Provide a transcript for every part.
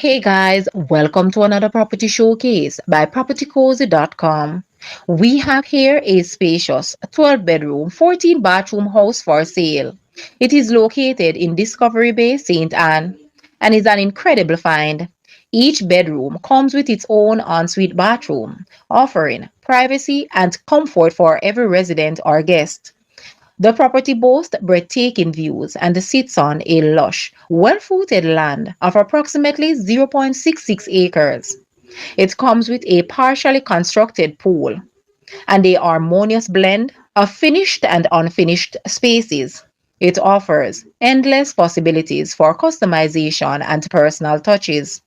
Hey guys, welcome to another property showcase by propertycozy.com. We have here a spacious 12 bedroom, 14 bathroom house for sale. It is located in Discovery Bay, St. Anne, and is an incredible find. Each bedroom comes with its own ensuite bathroom, offering privacy and comfort for every resident or guest. The property boasts breathtaking views and sits on a lush, well-footed land of approximately 0.66 acres. It comes with a partially constructed pool and a harmonious blend of finished and unfinished spaces. It offers endless possibilities for customization and personal touches.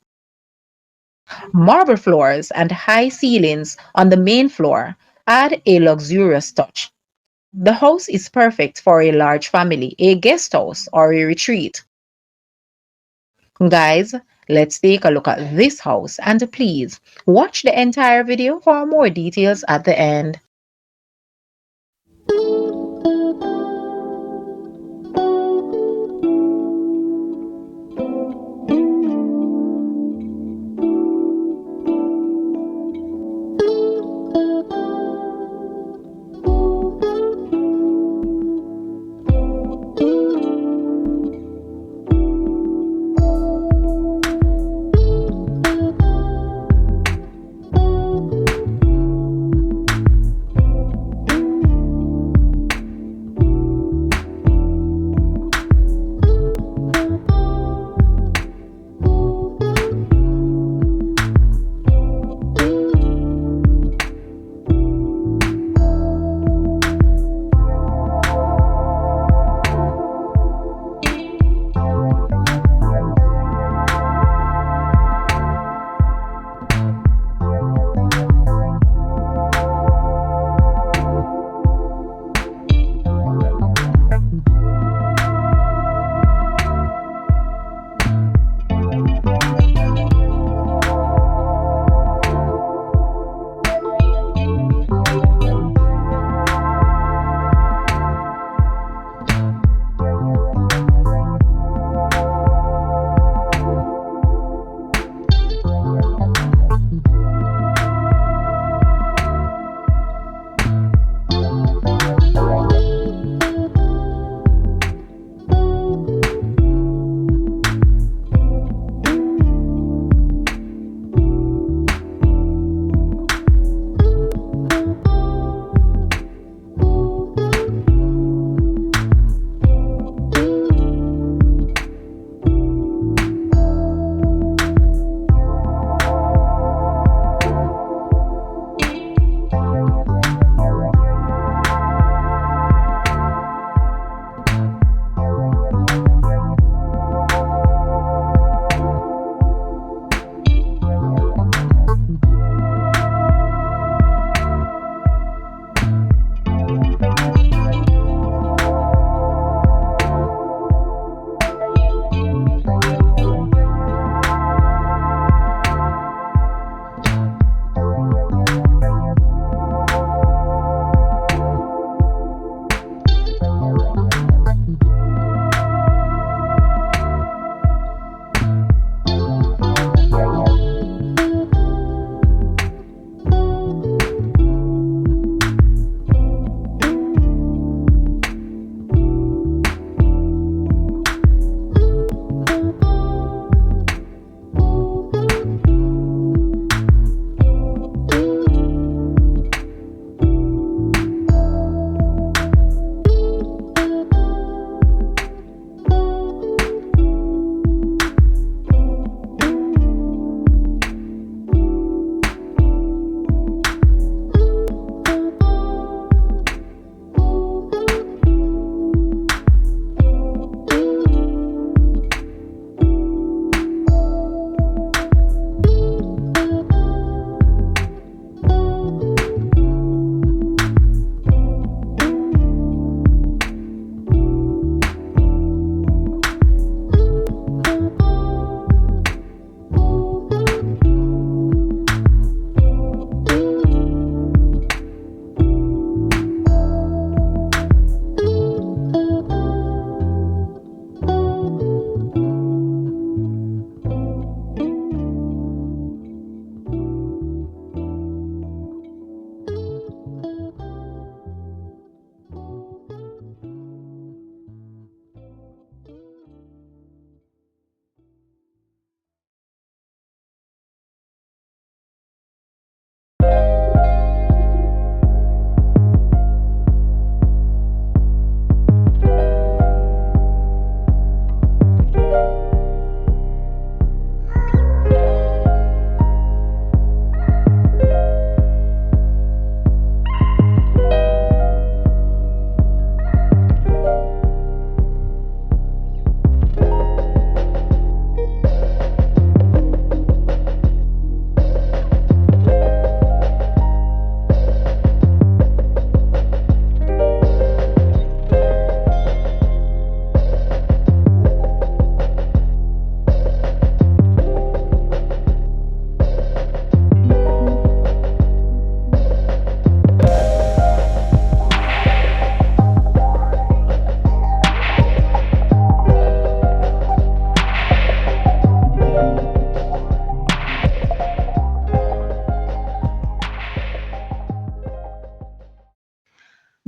Marble floors and high ceilings on the main floor add a luxurious touch. The house is perfect for a large family, a guest house, or a retreat. Guys, let's take a look at this house and please watch the entire video for more details at the end.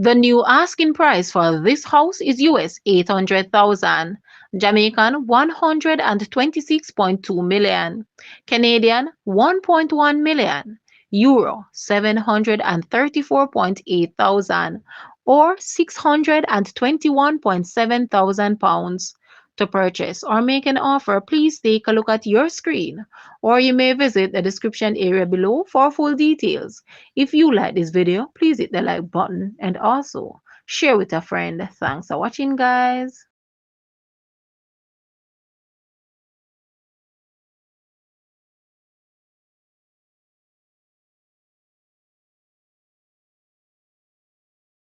The new asking price for this house is US 800,000, Jamaican 126.2 million, Canadian 1.1 million, Euro 734.8 thousand, or 621.7 thousand pounds. To purchase or make an offer, please take a look at your screen, or you may visit the description area below for full details. If you like this video, please hit the like button and also share with a friend. Thanks for watching, guys.